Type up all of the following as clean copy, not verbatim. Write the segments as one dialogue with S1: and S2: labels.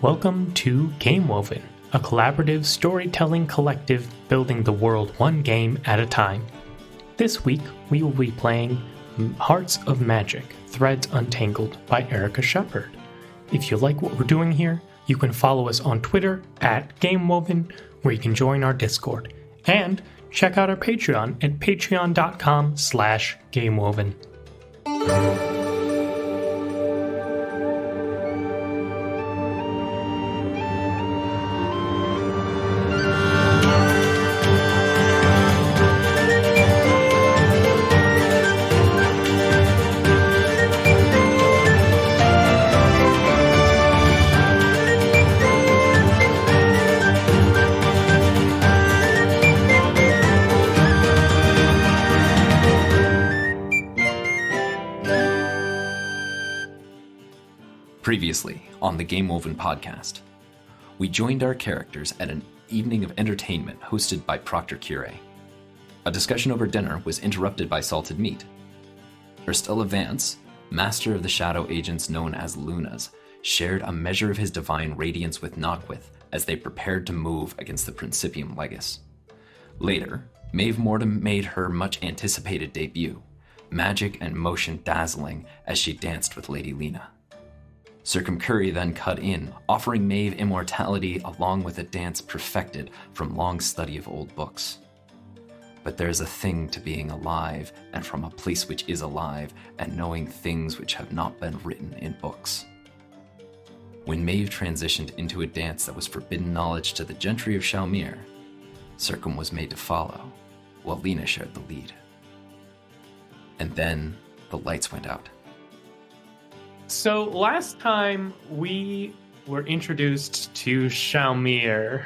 S1: Welcome to Game Woven, a collaborative storytelling collective building the world one game at a time. This week, we will be playing Hearts of Magic, Threads Untangled by Erica Shepard. If you like what we're doing here, you can follow us on Twitter at GameWoven, where you can join our Discord. And check out our Patreon at patreon.com/GameWoven.
S2: Previously on the Game Woven podcast, we joined our characters at an evening of entertainment hosted by Proctor Cure. A discussion over dinner was interrupted by salted meat. Urstella Vance, master of the shadow agents known as Lunas, shared a measure of his divine radiance with Knockwidth as they prepared to move against the Principium Legis. Later, Maeve Mortem made her much-anticipated debut, magic and motion dazzling as she danced with Lady Lena. Circumcurry then cut in, offering Maeve immortality along with a dance perfected from long study of old books. But there's a thing to being alive, and from a place which is alive, and knowing things which have not been written in books. When Maeve transitioned into a dance that was forbidden knowledge to the gentry of Shaumere, Circum was made to follow, while Lena shared the lead. And then the lights went out.
S1: So last time we were introduced to Shaumere,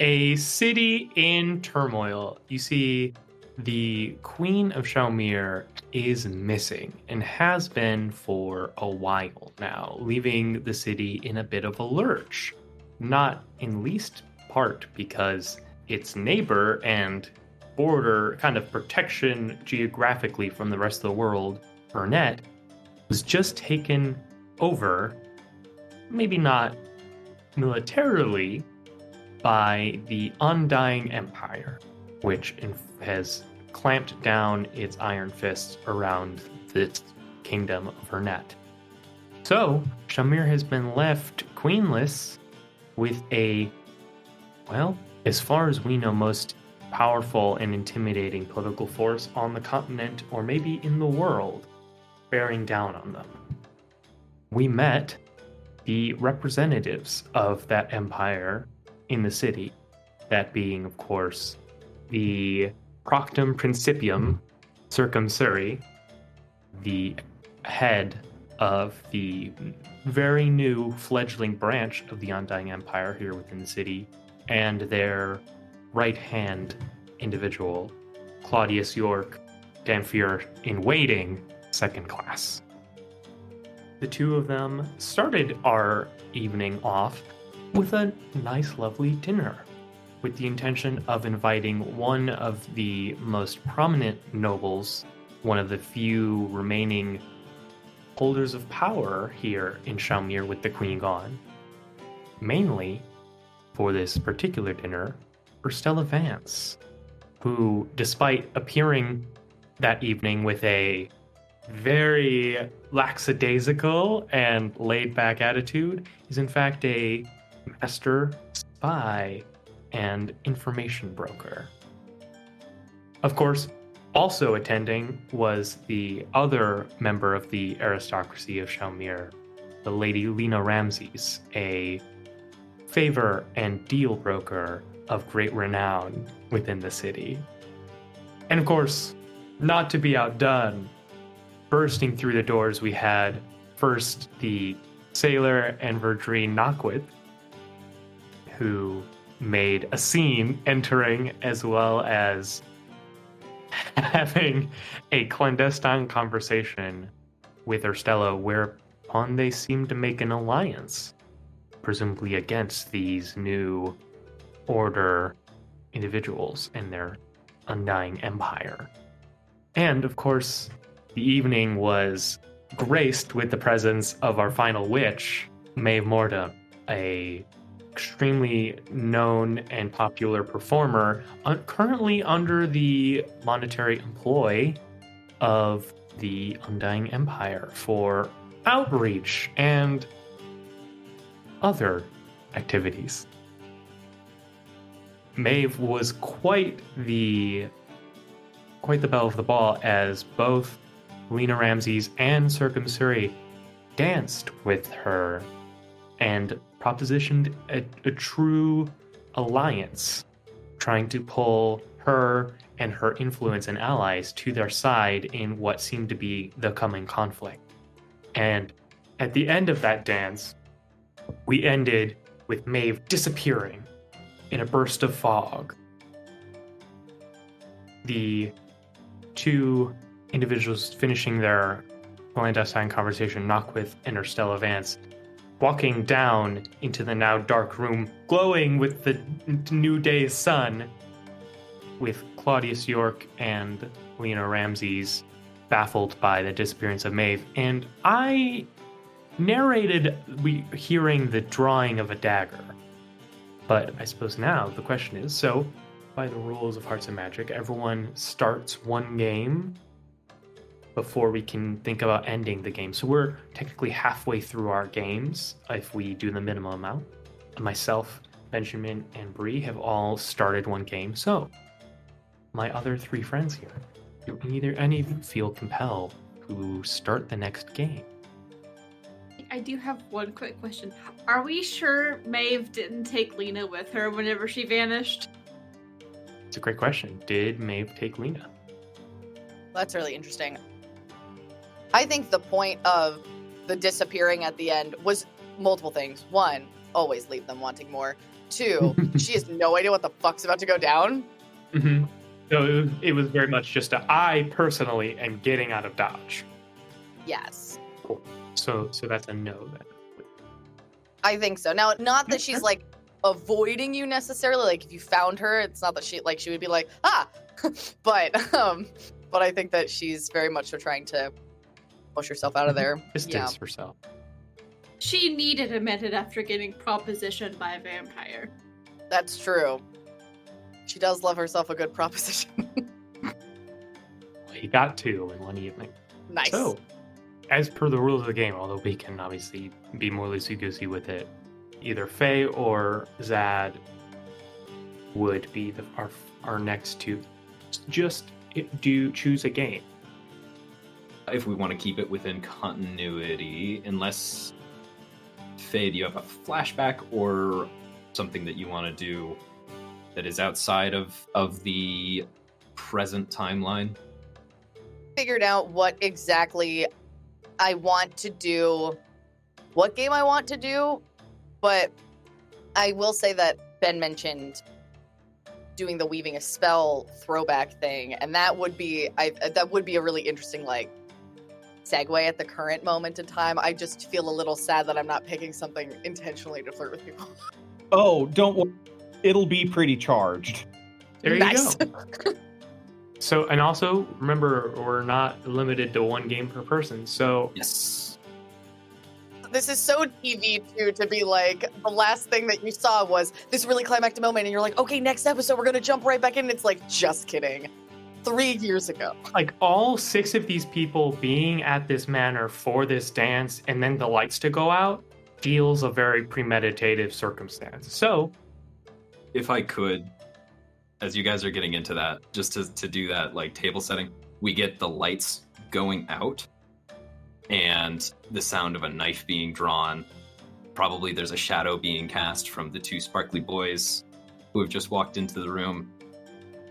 S1: a city in turmoil. You see, the Queen of Shaumere is missing and has been for a while now, leaving the city in a bit of a lurch. Not in least part because its neighbor and border kind of protection geographically from the rest of the world, Burnett, was just taken over, maybe not militarily, by the Undying Empire, which has clamped down its iron fists around this kingdom of Burnett. So, Shaumere has been left queenless with a, well, as far as we know, most powerful and intimidating political force on the continent, or maybe in the world, bearing down on them. We met the representatives of that empire in the city, that being, of course, the Proctum Principium Circumcuri, the head of the very new fledgling branch of the Undying Empire here within the city, and their right-hand individual, Claudius York, Damphir in waiting, second class. The two of them started our evening off with a nice, lovely dinner, with the intention of inviting one of the most prominent nobles, one of the few remaining holders of power here in Shaumere with the queen gone. Mainly, for this particular dinner, Urstella Vance, who, despite appearing that evening with a very lackadaisical and laid-back attitude, is in fact a master spy and information broker. Of course, also attending was the other member of the aristocracy of Shaumere, the Lady Lena Ramses, a favor and deal broker of great renown within the city. And of course, not to be outdone, bursting through the doors, we had first the sailor and Verdreen Knockwidth, who made a scene entering, as well as having a clandestine conversation with Urstella, whereupon they seemed to make an alliance, presumably against these new order individuals and their Undying Empire. And of course, the evening was graced with the presence of our final witch, Maeve Mortem, a extremely known and popular performer, currently under the monetary employ of the Undying Empire for outreach and other activities. Maev was quite the belle of the ball, as both Lena Ramses and Circumsuri danced with her and propositioned a true alliance, trying to pull her and her influence and allies to their side in what seemed to be the coming conflict. And at the end of that dance, we ended with Maev disappearing in a burst of fog. The two individuals finishing their clandestine conversation, Knockwidth and Erstella Vance, walking down into the now dark room, glowing with the new day's sun, with Claudius York and Lena Ramses baffled by the disappearance of Maev. And I narrated hearing the drawing of a dagger. But I suppose now the question is, so by the rules of Hearts and Magic, everyone starts one game before we can think about ending the game. So we're technically halfway through our games if we do the minimum amount. Myself, Benjamin, and Bree have all started one game. So my other three friends here, do either any of you feel compelled to start the next game?
S3: I do have one quick question. Are we sure Maev didn't take Lena with her whenever she vanished?
S1: It's a great question. Did Maev take Lena?
S4: That's really interesting. I think the point of the disappearing at the end was multiple things. One, always leave them wanting more. Two, she has no idea what the fuck's about to go down.
S1: Mm-hmm. So it was very much just I personally am getting out of Dodge.
S4: Yes.
S1: Cool. So that's a no then.
S4: I think so. Now, not that she's like avoiding you necessarily. Like if you found her, it's not that she would be like, but I think that she's very much so trying to push herself out of there.
S1: Distance herself.
S3: She needed a minute after getting propositioned by a vampire.
S4: That's true. She does love herself a good proposition.
S1: He got two in one evening.
S4: Nice.
S1: So, as per the rules of the game, although we can obviously be more loosey-goosey with it, either Faye or Zad would be our next two. Just choose a game.
S2: If we want to keep it within continuity, unless Faye, do you have a flashback or something that you want to do that is outside of the present timeline?
S4: Figured out what exactly I want to do, what game I want to do, but I will say that Ben mentioned doing the weaving a spell throwback thing, and that would be a really interesting segue at the current moment in time. I just feel a little sad that I'm not picking something intentionally to flirt with people.
S5: Oh, don't worry. It'll be pretty charged.
S1: There
S4: Nice.
S1: you go. So, and also, remember, we're not limited to one game per person, so...
S2: Yes.
S4: This is so TV, too, to be like, the last thing that you saw was this really climactic moment, and you're like, okay, next episode, we're going to jump right back in. It's like, just kidding. 3 years ago.
S1: Like, all 6 of these people being at this manor for this dance, and then the lights to go out, feels a very premeditative circumstance. So...
S2: If I could, as you guys are getting into that, just to do that table setting, we get the lights going out and the sound of a knife being drawn. Probably there's a shadow being cast from the 2 sparkly boys who have just walked into the room.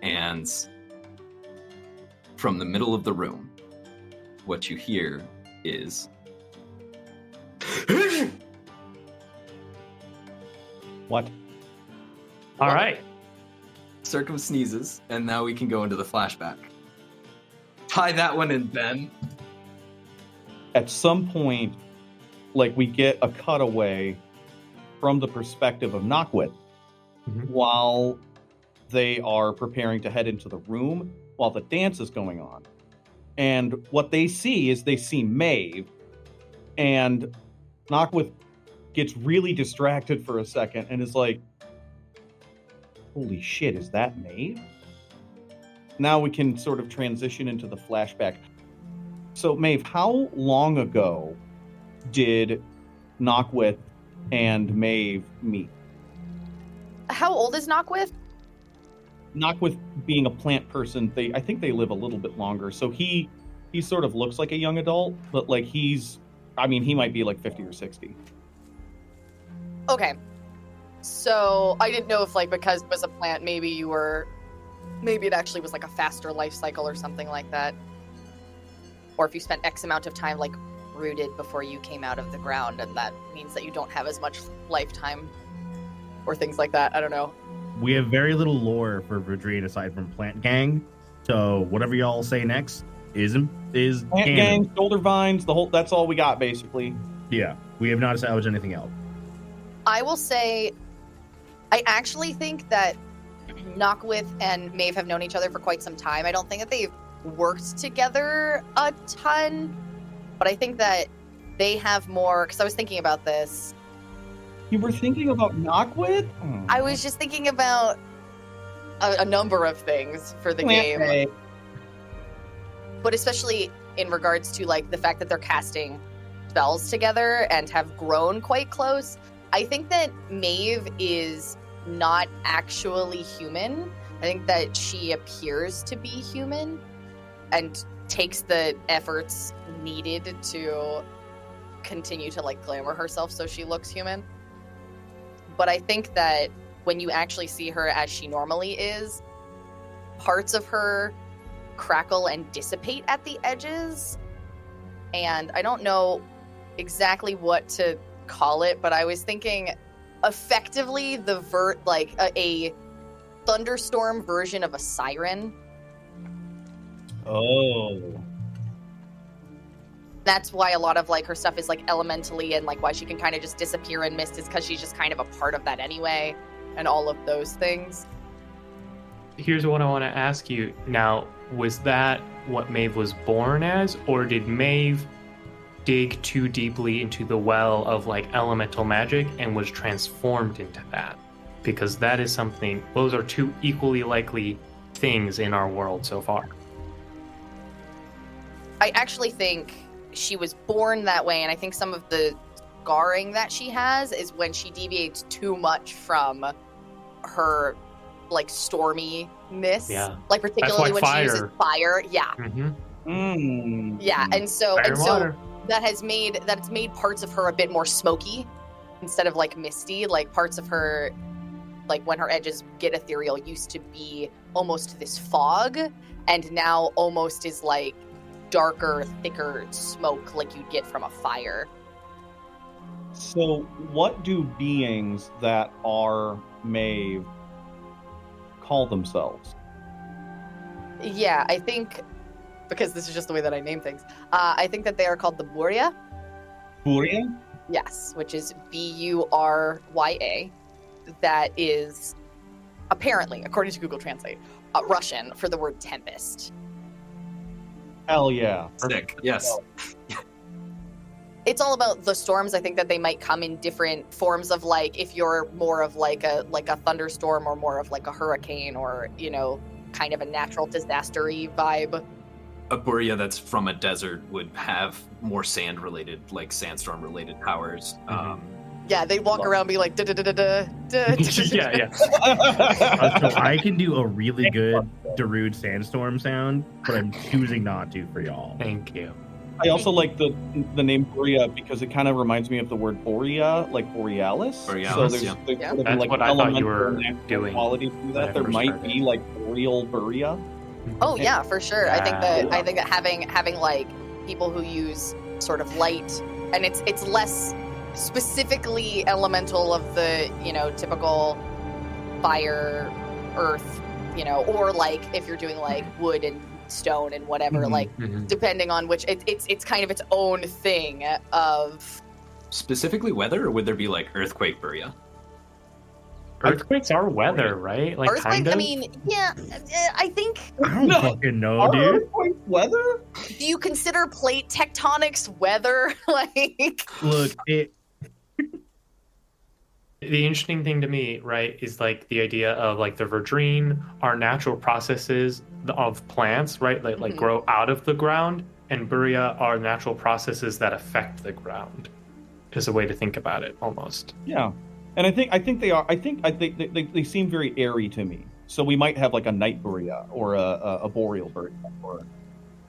S2: And from the middle of the room, what you hear is...
S5: What?
S1: All right.
S2: Circum sneezes, and now we can go into the flashback. Tie that one in, Ben.
S5: At some point, we get a cutaway from the perspective of Knockwidth while they are preparing to head into the room while the dance is going on. And what they see is they see Maev, and Knockwidth gets really distracted for a second and is like, holy shit, is that Maev? Now we can sort of transition into the flashback. So, Maev, how long ago did Knockwidth and Maev meet?
S4: How old is Knockwidth?
S5: Knockwidth being a plant person, I think they live a little bit longer. So he sort of looks like a young adult, but like he might be like 50 or 60.
S4: Okay. So I didn't know if like because it was a plant, maybe it actually was like a faster life cycle or something like that. Or if you spent X amount of time like rooted before you came out of the ground, and that means that you don't have as much lifetime or things like that. I don't know.
S6: We have very little lore for Verdreen aside from Plant Gang, so whatever y'all say next is
S5: Plant
S6: canon.
S5: Gang, shoulder vines, that's all we got basically.
S6: Yeah, we have not established anything else.
S4: I will say, I actually think that Knockwidth and Maev have known each other for quite some time. I don't think that they've worked together a ton, but I think that they have more, because I was thinking about this.
S5: You were thinking about Knockwidth? Oh.
S4: I was just thinking about a number of things for the game. But especially in regards to like the fact that they're casting spells together and have grown quite close. I think that Maev is not actually human. I think that she appears to be human and takes the efforts needed to continue to like glamour herself so she looks human. But I think that when you actually see her as she normally is, parts of her crackle and dissipate at the edges. And I don't know exactly what to call it, but I was thinking effectively a thunderstorm version of a siren.
S5: Oh.
S4: That's why a lot of like her stuff is like elementally, and like why she can kind of just disappear in mist is because she's just kind of a part of that anyway, and all of those things.
S1: Here's what I want to ask you. Now, was that what Maev was born as, or did Maev dig too deeply into the well of like elemental magic and was transformed into that? Because that is something, those are two equally likely things in our world so far.
S4: I actually think she was born that way, and I think some of the scarring that she has is when she deviates too much from her like storminess.
S1: Yeah.
S4: Like particularly when
S1: fire.
S4: she uses fire. Yeah.
S1: Mm-hmm.
S4: Yeah, and so
S1: Fire and water.
S4: that's made parts of her a bit more smoky instead of like misty. Like parts of her, like when her edges get ethereal, used to be almost this fog, and now almost is like darker, thicker smoke like you'd get from a fire.
S5: So what do beings that are Maev call themselves?
S4: Yeah, I think, because this is just the way that I name things, I think that they are called the Burya.
S5: Burya?
S4: Yes, which is Burya. That is, apparently, according to Google Translate, Russian for the word tempest.
S5: Hell yeah.
S2: Sick. Yes.
S4: It's all about the storms. I think that they might come in different forms of like, if you're more of like a thunderstorm or more of like a hurricane or, you know, kind of a natural disaster-y vibe.
S2: A Burya that's from a desert would have more sand-related, like sandstorm-related powers.
S4: Yeah, they walk around be like, da-da-da-da-da.
S1: Yeah.
S6: So I can do a really good Darude sandstorm sound, but I'm choosing not to for y'all.
S1: Thank you.
S5: I also like the name Burya because it kind of reminds me of the word Borea, like Borealis.
S2: Borealis,
S5: so
S2: yeah.
S5: there's sort of
S1: That's
S5: like
S1: what I thought you
S5: elemental
S1: were
S5: natural
S1: doing
S5: quality to
S1: when I
S5: that. There
S1: first
S5: might
S1: heard
S5: be
S1: it.
S5: like boreal Burya.
S4: Oh yeah, for sure.
S1: Yeah.
S4: I think that having like people who use sort of light, and it's less specifically elemental of the, you know, typical fire, earth, you know, or like if you're doing like wood and stone and whatever, like depending on which it's kind of its own thing of
S2: Specifically weather, or would there be like earthquake Burya?
S1: Earthquakes are weather, right? Like
S4: earthquake.
S1: kind of.
S4: I mean, yeah, I think.
S6: I don't fucking know, dude.
S5: Earthquake weather?
S4: Do you consider plate tectonics weather? Like,
S6: Look,
S1: the interesting thing to me, right, is like the idea of like the verdrine are natural processes of plants, right? Like grow out of the ground, and buria are natural processes that affect the ground. Is a way to think about it, almost.
S5: Yeah, and I think they are. I think they seem very airy to me. So we might have like a night buria or a boreal buria or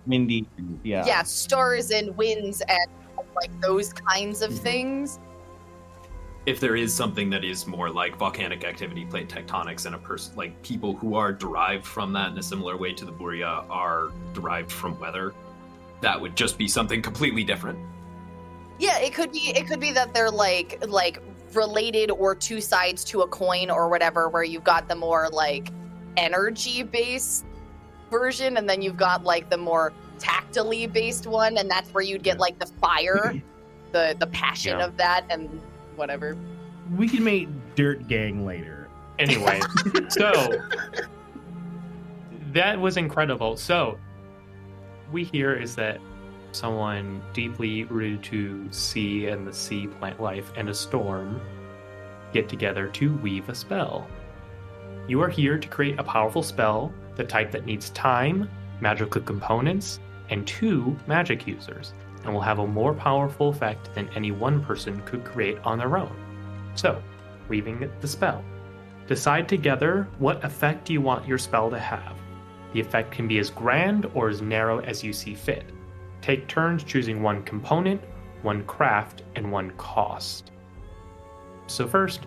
S5: windy. Yeah.
S4: Yeah, stars and winds and like those kinds of things.
S2: If there is something that is more like volcanic activity, plate tectonics, and a person like people who are derived from that in a similar way to the buria are derived from weather, that would just be something completely different.
S4: Yeah, it could be that they're like related or two sides to a coin or whatever, where you've got the more like energy based version, and then you've got like the more tactily based one, and that's where you'd get like the fire, the passion of that, and whatever.
S6: We can make Dirt Gang later.
S1: Anyway, so that was incredible. So we hear is that someone deeply rooted to sea and the sea plant life and a storm get together to weave a spell. You are here to create a powerful spell, the type that needs time, magical components, and 2 magic users, and will have a more powerful effect than any one person could create on their own. So, weaving the spell. Decide together what effect you want your spell to have. The effect can be as grand or as narrow as you see fit. Take turns choosing 1 component, 1 craft, and 1 cost. So first,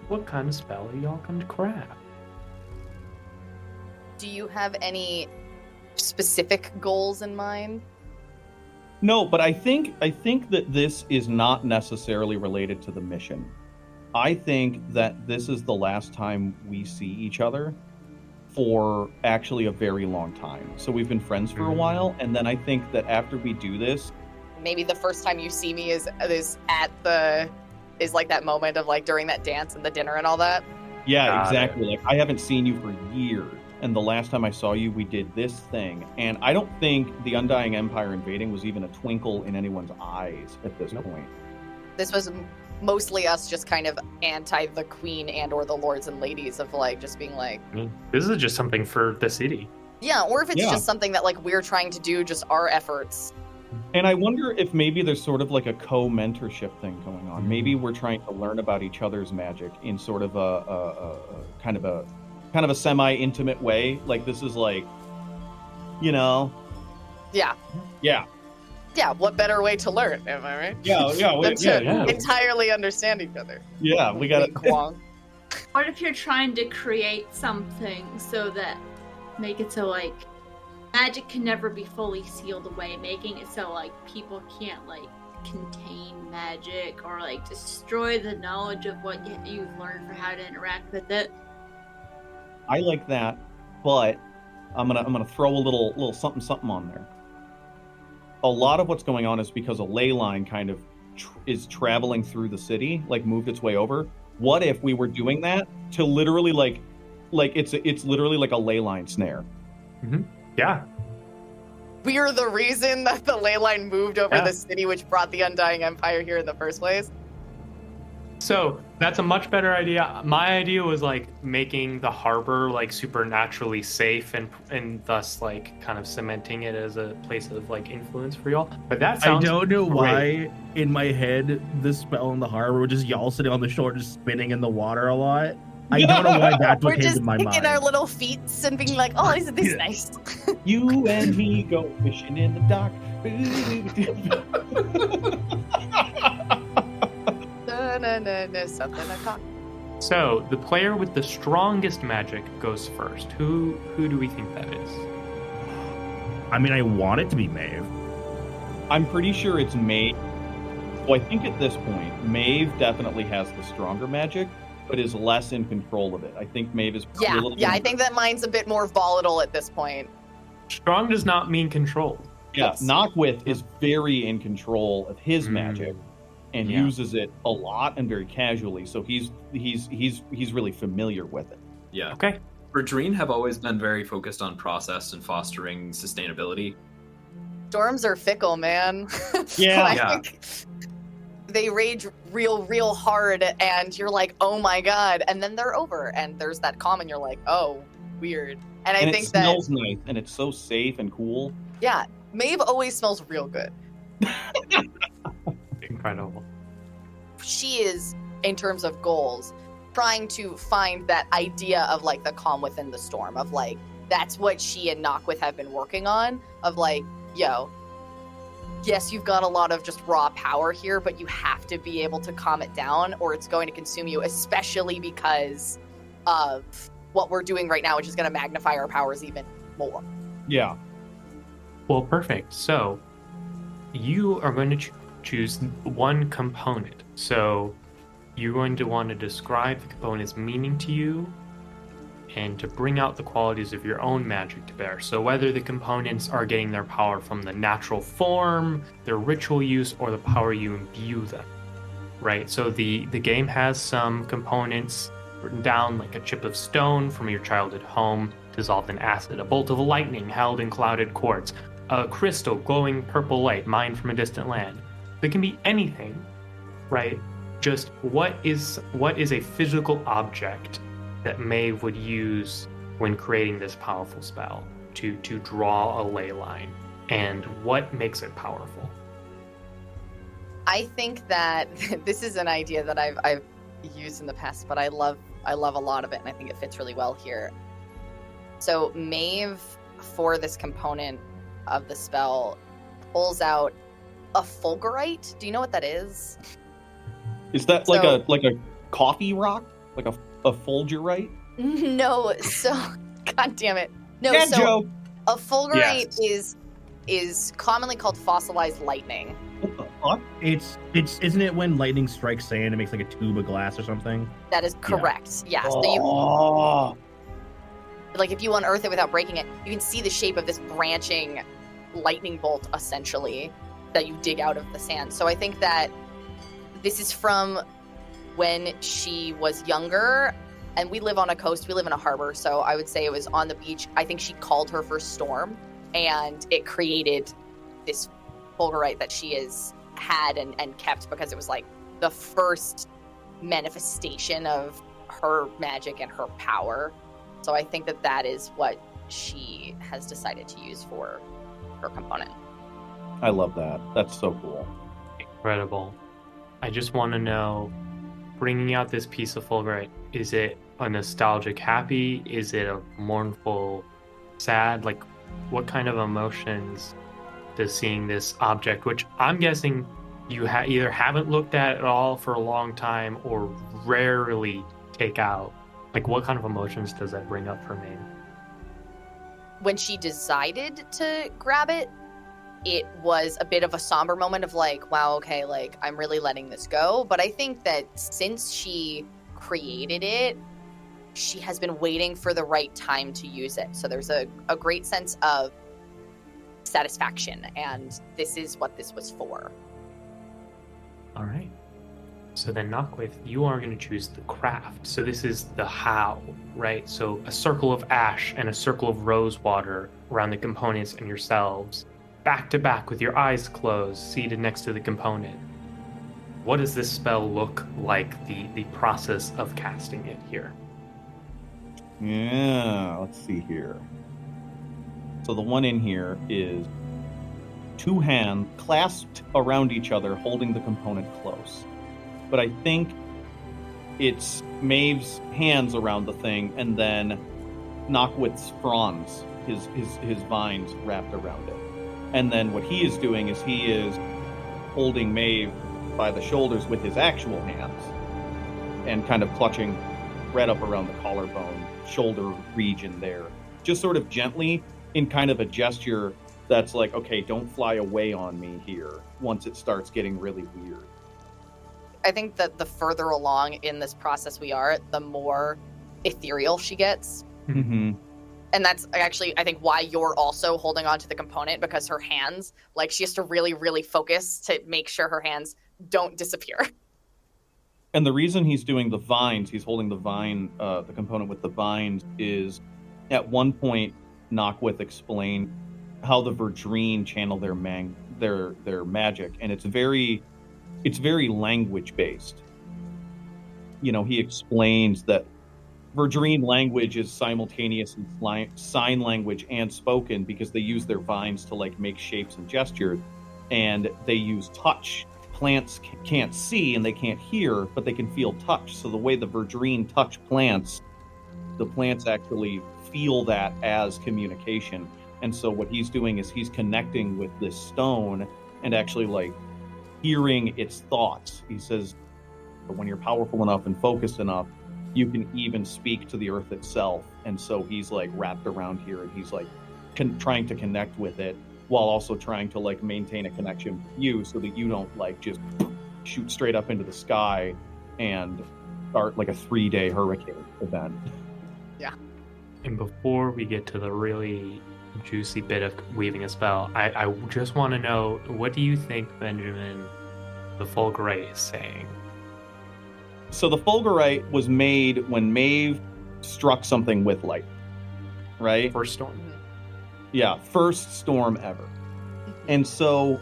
S1: what kind of spell are y'all going to craft?
S4: Do you have any specific goals in mind?
S5: No, but I think that this is not necessarily related to the mission. I think that this is the last time we see each other for actually a very long time. So we've been friends for a while, and then I think that after we do this,
S4: maybe the first time you see me is like that moment of like during that dance and the dinner and all that.
S5: Yeah, exactly. Like I haven't seen you for years, and the last time I saw you, we did this thing, and I don't think the Undying Empire invading was even a twinkle in anyone's eyes at this point.
S4: This was mostly us just kind of anti the queen and or the lords and ladies of like just being like,
S1: this is just something for the city.
S4: Yeah, or if it's just something that like we're trying to do, just our efforts.
S5: And I wonder if maybe there's sort of like a co-mentorship thing going on. Maybe we're trying to learn about each other's magic in sort of a kind of a semi-intimate way. Like this is like, you know.
S4: Yeah.
S5: Yeah.
S4: Yeah, what better way to learn, am I right?
S5: Yeah.
S4: Than to entirely understand each other.
S5: Yeah, we got
S4: it.
S3: What if you're trying to create something so that make it so like magic can never be fully sealed away, making it so like people can't like contain magic or like destroy the knowledge of what you've learned for how to interact with it?
S5: I like that, but I'm gonna throw a little something on there. A lot of what's going on is because a leyline kind of is traveling through the city, like moved its way over. What if we were doing that to literally like it's literally like a leyline snare?
S1: Mm-hmm. Yeah.
S4: We are the reason that the leyline moved over the city, which brought the Undying Empire here in the first place.
S1: So that's a much better idea. My idea was like making the harbor like supernaturally safe and thus like kind of cementing it as a place of like influence for y'all. But that sounds
S6: I don't know
S1: great.
S6: why in my head this spell in the harbor was just y'all sitting on the shore just spinning in the water a lot. I don't know why that's what came to my mind.
S4: We're just kicking our little feet and being like, oh, isn't this nice?
S5: You and me go fishing in the dock.
S4: Something o'clock.
S1: So the player with the strongest magic goes first. Who do we think that is?
S6: I mean, I want it to be Maeve.
S5: I'm pretty sure it's Maeve. So I think at this point, Maeve definitely has the stronger magic, but is less in control of it. I think Maeve is a little bit
S4: I think that mine's a bit more volatile at this point.
S1: Strong does not mean controlled.
S5: Yeah,
S4: Yes.
S5: Knockwidth is very in control of his magic and uses it a lot and very casually. So he's really familiar with it.
S2: Yeah.
S1: Okay.
S2: Verdrine have always been very focused on process and fostering sustainability.
S4: Storms are fickle, man.
S5: Yeah.
S4: Like, they rage real hard, and you're like, oh my god, and then they're over, and there's that calm, and you're like, oh, weird. And I think
S5: it smells nice, and it's so safe and cool.
S4: Yeah, Maeve always smells real good.
S1: Incredible.
S4: She is, in terms of goals, trying to find that idea of like the calm within the storm, of like, that's what she and Knockwidth have been working on, of like, yo, yes, you've got a lot of just raw power here, but you have to be able to calm it down or it's going to consume you, especially because of what we're doing right now, which is going to magnify our powers even more.
S5: Yeah.
S1: Well, perfect. So you are going to choose one component. So you're going to want to describe the component's meaning to you and to bring out the qualities of your own magic to bear. So whether the components are getting their power from the natural form, their ritual use, or the power you imbue them, right? So the game has some components written down, like a chip of stone from your childhood home, dissolved in acid, a bolt of lightning held in clouded quartz, a crystal glowing purple light mined from a distant land. It can be anything, right? Just what is a physical object that Maeve would use when creating this powerful spell to draw a ley line, and what makes it powerful?
S4: I think that this is an idea that I've used in the past, but I love a lot of it, and I think it fits really well here. So Maeve, for this component of the spell, pulls out a Fulgurite. Do you know what that is?
S5: Is that like a coffee rock? Like a Fulgurite?
S4: No, so god damn it. No,
S5: Bad
S4: so
S5: joke.
S4: a Fulgurite
S1: Yes.
S4: is commonly called fossilized lightning.
S5: What the fuck?
S6: It's isn't it when lightning strikes sand and makes like a tube of glass or something?
S4: That is correct. Yeah. So
S5: Oh.
S4: like if you unearth it without breaking it, you can see the shape of this branching lightning bolt essentially that you dig out of the sand. So I think that this is from when she was younger, and we live on a coast, we live in a harbor, so I would say it was on the beach. I think she called her first storm, and it created this Fulgurite that she has had and kept, because it was like the first manifestation of her magic and her power. So I think that is what she has decided to use for her component.
S5: I love that. That's so cool.
S1: Incredible. I just want to know, bringing out this piece of Fulgurite, is it a nostalgic happy? Is it a mournful sad? Like, what kind of emotions does seeing this object, which I'm guessing you either haven't looked at all for a long time or rarely take out, like what kind of emotions does that bring up for me?
S4: When she decided to grab it, it was a bit of a somber moment of like, wow, okay, like I'm really letting this go. But I think that since she created it, she has been waiting for the right time to use it. So there's a great sense of satisfaction, and this is what this was for.
S1: All right. So then, Knockwidth, you are going to choose the craft. So this is the how, right? So a circle of ash and a circle of rose water around the components and yourselves, back to back with your eyes closed, seated next to the component. What does this spell look like, the process of casting it here?
S5: Yeah, let's see here. So the one in here is two hands clasped around each other, holding the component close. But I think it's Maeve's hands around the thing, and then Knockwidth's fronds, his vines wrapped around it. And then what he is doing is he is holding Maeve by the shoulders with his actual hands and kind of clutching right up around the collarbone, shoulder region there. Just sort of gently, in kind of a gesture that's like, okay, don't fly away on me here once it starts getting really weird.
S4: I think that the further along in this process we are, the more ethereal she gets.
S5: Mm-hmm.
S4: And that's actually, I think, why you're also holding on to the component, because her hands, like, she has to really, really focus to make sure her hands don't disappear.
S5: And the reason he's doing the vines, he's holding the vine, the component with the vines, is at one point, Knockwidth explained how the Verdreen channel their magic, and it's very it's very language based. You know, he explains that Verdreen language is simultaneous in sign language and spoken because they use their vines to like make shapes and gestures, and they use touch. Plants can't see and they can't hear, but they can feel touch. So the way the Verdreen touch plants, the plants actually feel that as communication. And so what he's doing is he's connecting with this stone and actually like hearing its thoughts. He says, when you're powerful enough and focused enough, you can even speak to the earth itself. And so he's like wrapped around here and he's like trying to connect with it while also trying to like maintain a connection with you so that you don't like just shoot straight up into the sky and start like a 3-day hurricane event.
S4: Yeah.
S1: And before we get to the really juicy bit of weaving a spell, I just want to know, what do you think, Benjamin, the Fulgurite is saying?
S5: So the Fulgurite was made when Maev struck something with light, right?
S1: First storm.
S5: Yeah, first storm ever. And so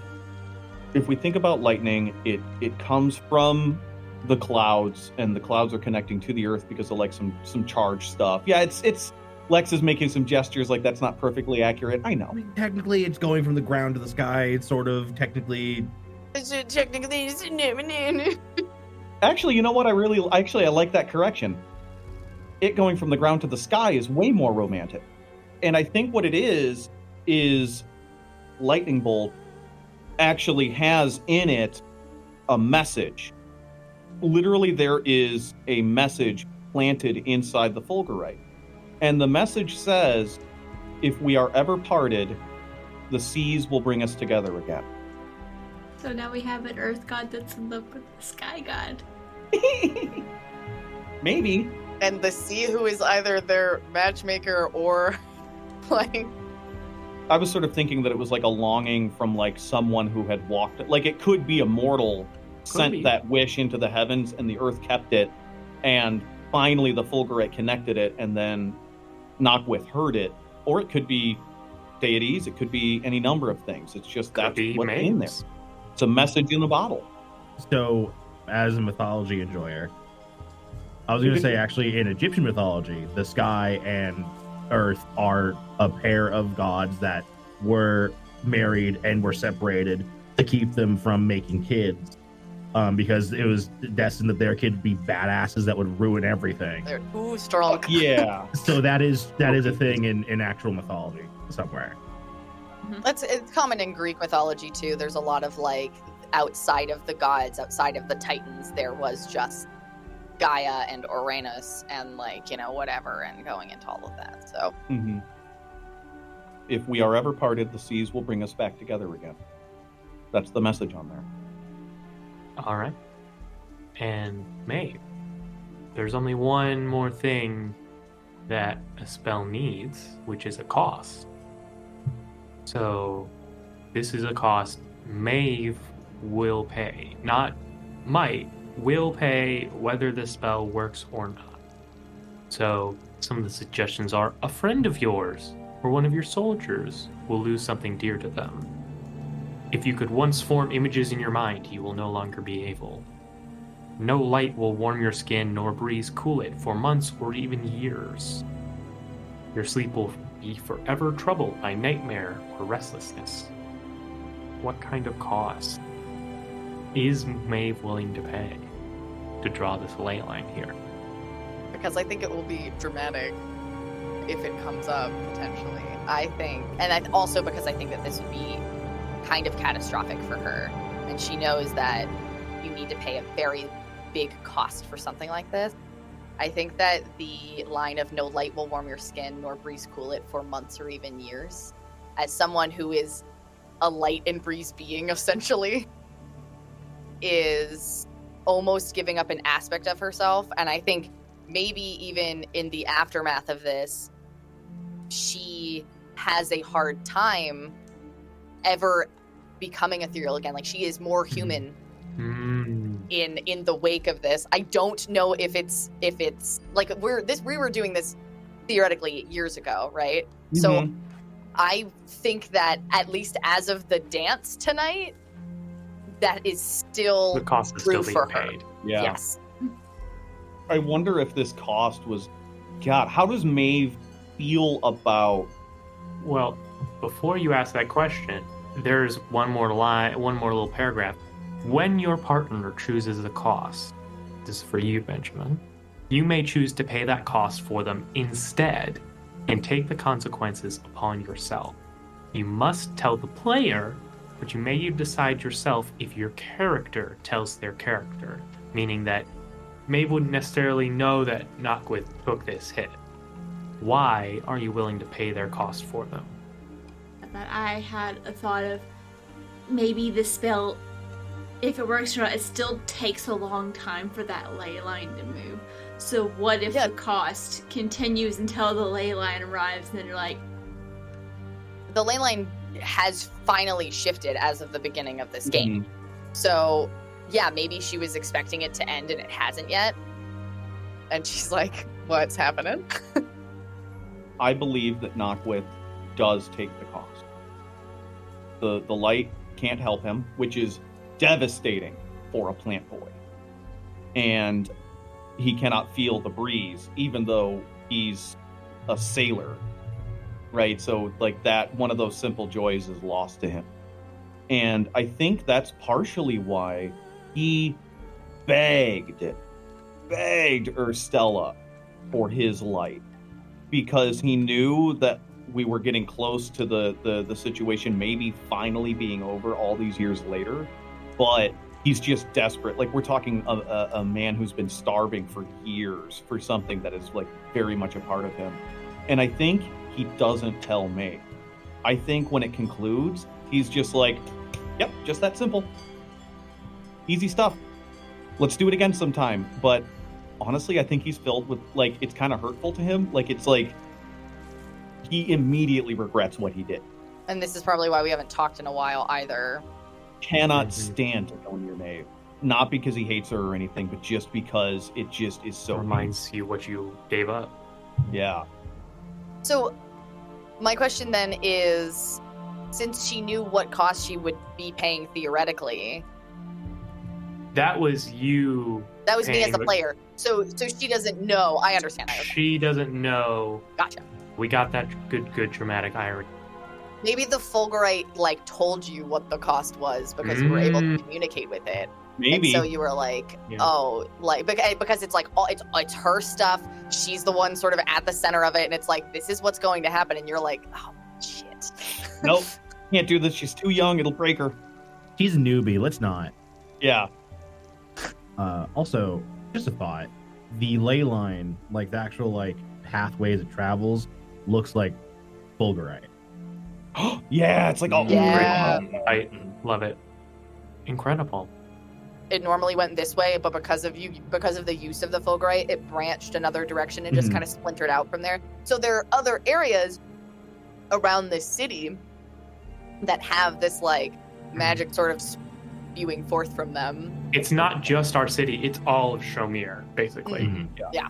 S5: if we think about lightning, it comes from the clouds, and the clouds are connecting to the earth because of like some charged stuff. Yeah, it's Lex is making some gestures like that's not perfectly accurate. I know.
S6: I mean, technically, it's going from the ground to the sky. It's sort of technically.
S5: Actually, you know what? I like that correction. It going from the ground to the sky is way more romantic. And I think what it is lightning bolt actually has in it a message. Literally, there is a message planted inside the Fulgurite. And the message says, if we are ever parted, the seas will bring us together again.
S3: So now we have an earth god that's in love with the sky god.
S5: Maybe.
S4: And the sea who is either their matchmaker or like...
S5: I was sort of thinking that it was like a longing from like someone who had walked, like it could be a mortal sent that wish into the heavens and the earth kept it, and finally the Fulgurite connected it, and then Knockwidth heard it. Or it could be deities, it could be any number of things. It's just that's what's in there. It's a message in a bottle.
S6: So, as a mythology enjoyer, I was going to say, actually, in Egyptian mythology, the sky and earth are a pair of gods that were married and were separated to keep them from making kids, because it was destined that their kid would be badasses that would ruin everything.
S4: They're too strong.
S5: Yeah.
S6: So that is a thing in actual mythology somewhere.
S4: It's common in Greek mythology too. There's a lot of like outside of the gods, outside of the Titans, there was just Gaia and Uranus and like, you know, whatever, and going into all of that. So
S5: if we are ever parted, the seas will bring us back together again. That's the message on there.
S1: All right. And Maev, there's only one more thing that a spell needs, which is a cost. So this is a cost Maev will pay. Not might, will pay whether the spell works or not. So some of the suggestions are: a friend of yours or one of your soldiers will lose something dear to them. If you could once form images in your mind, you will no longer be able. No light will warm your skin, nor breeze cool it for months or even years. Your sleep will be forever troubled by nightmare or restlessness. What kind of cost is Maev willing to pay to draw this ley line here?
S4: Because I think it will be dramatic if it comes up, potentially. I think, and also because I think that this would be kind of catastrophic for her, and she knows that you need to pay a very big cost for something like this. I think that the line of no light will warm your skin nor breeze cool it for months or even years, as someone who is a light and breeze being essentially, is almost giving up an aspect of herself. And I think maybe even in the aftermath of this, she has a hard time ever becoming ethereal again. Like, she is more human in the wake of this. I don't know if it's like we were doing this theoretically years ago, right? So I think that at least as of the dance tonight, that is still
S1: The cost is
S4: true
S1: still
S4: for
S1: being
S4: her.
S1: paid.
S5: Yeah.
S4: Yes.
S5: I wonder if this cost was. God, how does Maeve feel about.
S1: Well, before you ask that question, there's one more little paragraph. When your partner chooses the cost, this is for you, Benjamin, you may choose to pay that cost for them instead and take the consequences upon yourself. You must tell the player, but you may decide yourself if your character tells their character, meaning that Maeve wouldn't necessarily know that Knockwidth took this hit. Why are you willing to pay their cost for them?
S3: That I had a thought of maybe the spell, if it works or not, it still takes a long time for that ley line to move. So what if the cost continues until the ley line arrives and then you're like...
S4: The ley line has finally shifted as of the beginning of this game. So, yeah, maybe she was expecting it to end and it hasn't yet. And she's like, what's happening?
S5: I believe that Knockwidth does take the cost. The light can't help him, which is devastating for a plant boy. And he cannot feel the breeze, even though he's a sailor, right? So, like, that, one of those simple joys is lost to him. And I think that's partially why he begged Urstella for his light, because he knew that we were getting close to the situation maybe finally being over all these years later, but he's just desperate. Like, we're talking a man who's been starving for years for something that is, like, very much a part of him. And I think he doesn't tell Mae. I think when it concludes, he's just like, yep, just that simple. Easy stuff. Let's do it again sometime. But honestly, I think he's filled with, like, it's kind of hurtful to him. Like, it's like he immediately regrets what he did.
S4: And this is probably why we haven't talked in a while either.
S5: Cannot stand to go near Mae. Not because he hates her or anything, but just because it just is so...
S1: Reminds you what you gave up.
S5: Yeah.
S4: So, my question then is, since she knew what cost she would be paying theoretically...
S1: That was you...
S4: That was me as a player. So she doesn't know. I understand.
S1: She doesn't know.
S4: Gotcha.
S1: We got that good dramatic irony.
S4: Maybe the Fulgurite, like, told you what the cost was because you were able to communicate with it.
S5: Maybe.
S4: And so you were like, oh, like, because it's like, it's her stuff. She's the one sort of at the center of it. And it's like, this is what's going to happen. And you're like, oh, shit.
S5: Nope. Can't do this. She's too young. It'll break her.
S6: She's a newbie. Let's not.
S5: Yeah.
S6: Also, just a thought. The ley line, like the actual, like, pathways it travels, looks like Fulgurite.
S5: Yeah, it's like all
S1: I love it. Incredible.
S4: It normally went this way, but because of the use of the Fulgurite, it branched another direction and just kind of splintered out from there. So there are other areas around this city that have this, like, magic sort of spewing forth from them.
S1: It's not just our city, it's all of Shaumere, basically.
S4: Yeah.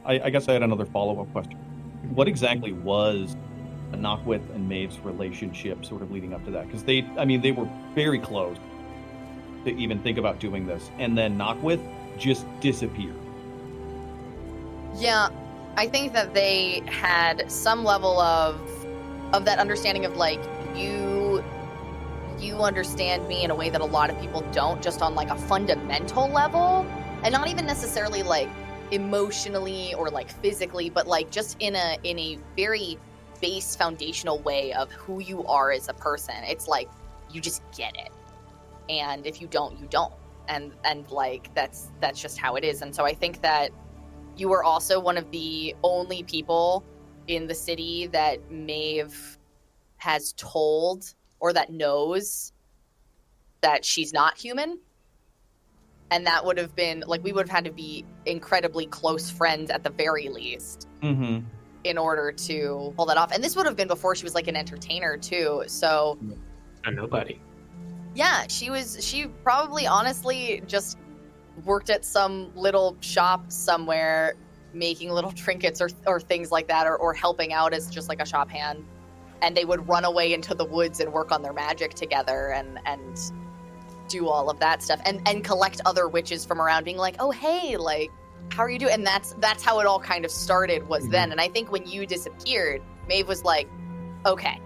S5: I guess I had another follow-up question. What exactly was Knockwidth and Maeve's relationship sort of leading up to that? Because they were very close to even think about doing this. And then Knockwidth just disappeared.
S4: Yeah, I think that they had some level of that understanding of, like, you understand me in a way that a lot of people don't, just on, like, a fundamental level, and not even necessarily, like, emotionally or, like, physically, but, like, just in a very base foundational way of who you are as a person. It's like, you just get it, and if you don't, you don't, and like, that's just how it is. And so I think that you were also one of the only people in the city that Maeve has told or that knows that she's not human. And that would have been, like, we would have had to be incredibly close friends at the very least in order to pull that off. And this would have been before she was, like, an entertainer too. So
S1: A nobody.
S4: Yeah, she probably honestly just worked at some little shop somewhere making little trinkets or things like that, or helping out as just like a shop hand. And they would run away into the woods and work on their magic together and do all of that stuff and collect other witches from around, being like, oh hey, like, how are you doing? And that's how it all kind of started, was then. And I think when you disappeared, Maeve was like, okay.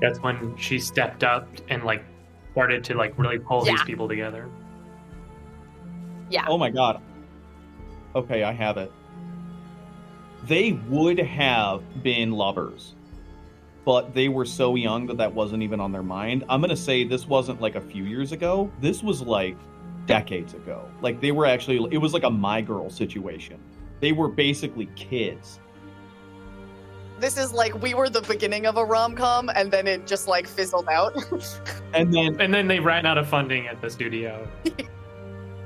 S1: That's when she stepped up and like started to like really pull these people together.
S4: Yeah.
S5: Oh my god. Okay, I have it. They would have been lovers, but they were so young that wasn't even on their mind. I'm going to say this wasn't like a few years ago. This was like decades ago. Like they were actually, it was like a My Girl situation. They were basically kids.
S4: This is like, we were the beginning of a rom-com, and then it just like fizzled out.
S5: And
S1: then they ran out of funding at the studio.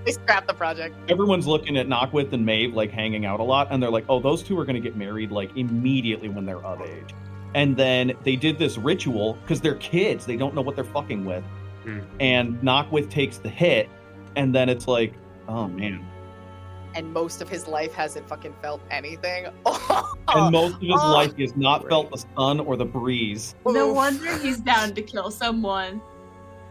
S4: They scrapped the project.
S5: Everyone's looking at Knockwidth and Maeve like hanging out a lot, and they're like, oh, those two are going to get married like immediately when they're of age. And then they did this ritual because they're kids. They don't know what they're fucking with. And Knockwidth takes the hit, and then it's like, oh man.
S4: And most of his life hasn't fucking felt anything.
S5: And most of his life he has not felt the sun or the breeze.
S3: No wonder he's down to kill someone.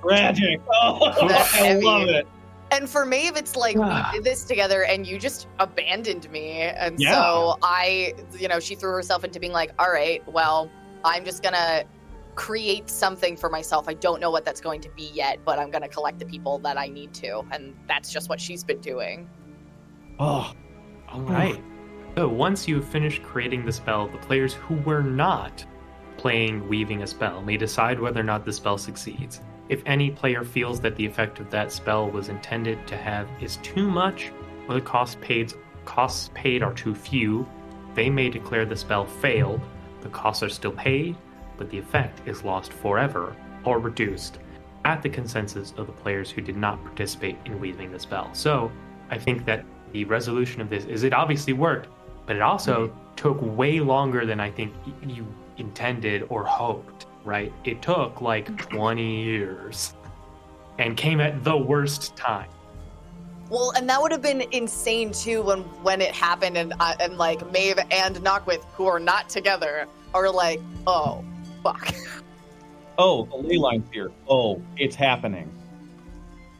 S5: Tragic. Oh,
S4: That's
S5: I
S4: heavy.
S5: love it.
S4: And for Maeve, it's like, we did this together and you just abandoned me. And
S5: Yeah.
S4: so she threw herself into being like, all right, well, I'm just going to create something for myself. I don't know what that's going to be yet, but I'm going to collect the people that I need to. And that's just what she's been doing.
S5: Oh,
S1: All right. So once you've finished creating the spell, the players who were not playing Weaving a Spell may decide whether or not the spell succeeds. If any player feels that the effect of that spell was intended to have is too much, or the costs paid are too few, they may declare the spell failed. The costs are still paid, but the effect is lost forever or reduced at the consensus of the players who did not participate in weaving the spell. So I think that the resolution of this is it obviously worked, but it also took way longer than I think you intended or hoped, right? It took like 20 years and came at the worst time.
S4: Well, and that would have been insane too when it happened, and like Maeve and Knockwidth, who are not together, are like, oh, fuck.
S5: Oh, the leyline's here. Oh, it's happening.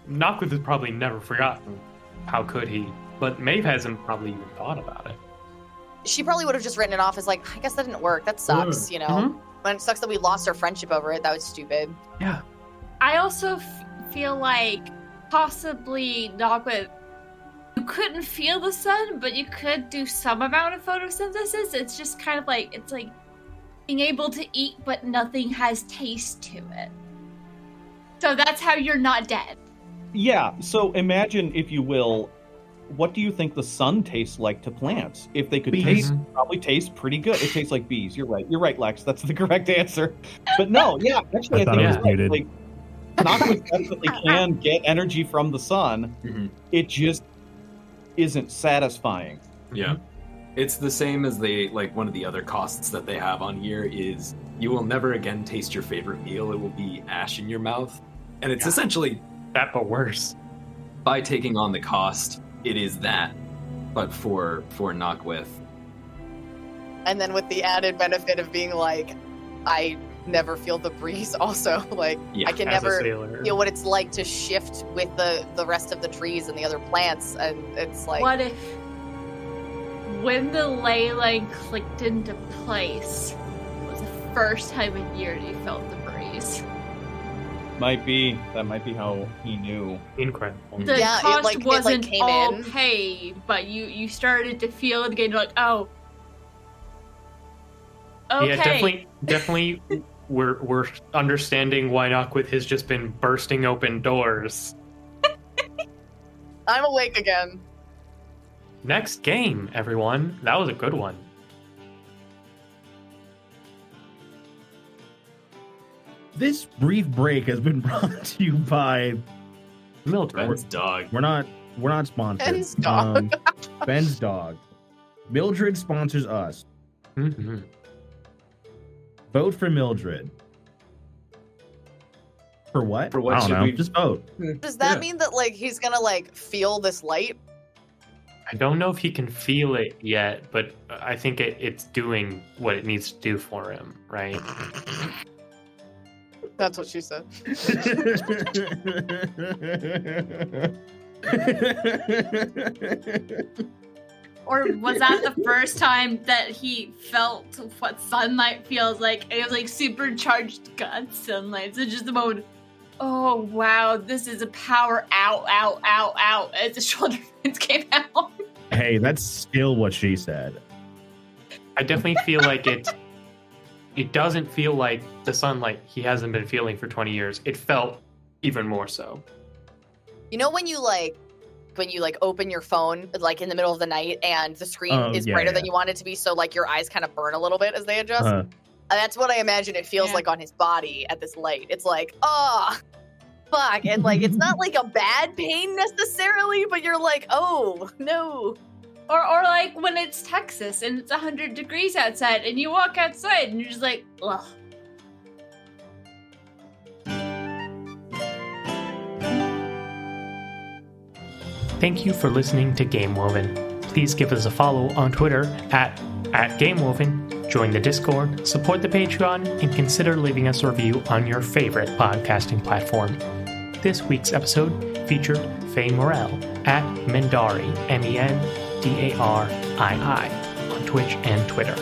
S1: Knockwidth has probably never forgotten. How could he? But Maeve hasn't probably even thought about it.
S4: She probably would have just written it off as like, I guess that didn't work. That sucks, you know?
S1: Mhm.
S4: And it sucks that we lost our friendship over it. That was stupid.
S1: Yeah.
S3: I also feel like possibly Knockwidth, you couldn't feel the sun, but you could do some amount of photosynthesis. It's just kind of like, it's like being able to eat, but nothing has taste to it. So that's how you're not dead.
S5: Yeah, so imagine, if you will, what do you think the sun tastes like to plants? If they could
S6: Bees.
S5: taste, probably tastes pretty good. It tastes like bees. You're right, Lex. That's the correct answer. But no, yeah, actually, I
S6: thought
S5: think
S6: I was
S5: it's
S6: muted.
S5: like Knockwidth definitely can get energy from the sun.
S2: Mhm.
S5: It just isn't satisfying.
S2: Yeah. It's the same as one of the other costs that they have on here is you will never again taste your favorite meal. It will be ash in your mouth. And it's essentially,
S1: That, but worse.
S2: by taking on the cost, it is that. But for Knockwidth,
S4: And then with the added benefit of being like, I never feel the breeze also. Like,
S2: Yeah,
S4: I can
S1: As a
S4: never
S1: sailor.
S4: feel what it's like to shift with the rest of the trees and the other plants. And it's like,
S3: What if when the leyline clicked into place was the first time in years you felt the breeze?
S5: That might be how he knew.
S1: Incredible.
S3: The
S4: Yeah, it,
S3: cost
S4: like,
S3: wasn't
S4: came
S3: all
S4: in.
S3: paid, but you started to feel it again. You're like, oh, okay.
S1: Yeah, definitely. We're understanding why Knockwidth has just been bursting open doors.
S4: I'm awake again.
S1: Next game, everyone. That was a good one.
S6: This brief break has been brought to you by
S1: Mildred.
S2: Ben's dog.
S6: we're not sponsored.
S4: Ben's dog.
S6: Ben's dog. Mildred sponsors us.
S1: Mm-hmm.
S6: Vote for Mildred. For what?
S2: For what
S6: I
S2: should
S6: don't know.
S2: we-
S6: Just vote.
S4: Does that
S2: Yeah.
S4: mean that like he's gonna like feel this light?
S1: I don't know if he can feel it yet, but I think it's doing what it needs to do for him, right?
S4: That's what she said.
S3: Or was that the first time that he felt what sunlight feels like? It was like supercharged God sunlight. So just the moment, oh wow, this is a power out as the shoulder blades came out.
S6: Hey, that's still what she said.
S1: I definitely feel like it doesn't feel like the sunlight he hasn't been feeling for 20 years. It felt even more so.
S4: You know when you open your phone like in the middle of the night and the screen is brighter than you want it to be, so like your eyes kind of burn a little bit as they adjust? That's what I imagine it feels like on his body at this light. It's like, oh, fuck. And like, it's not like a bad pain necessarily, but you're like, oh, no.
S3: Or like when it's Texas and it's 100 degrees outside and you walk outside and you're just like, ugh.
S1: Thank you for listening to Game Woven. Please give us a follow on Twitter at GameWoven, join the Discord, support the Patreon, and consider leaving us a review on your favorite podcasting platform. This week's episode featured Faye Morell at Mendari, Mendarii, on Twitch and Twitter.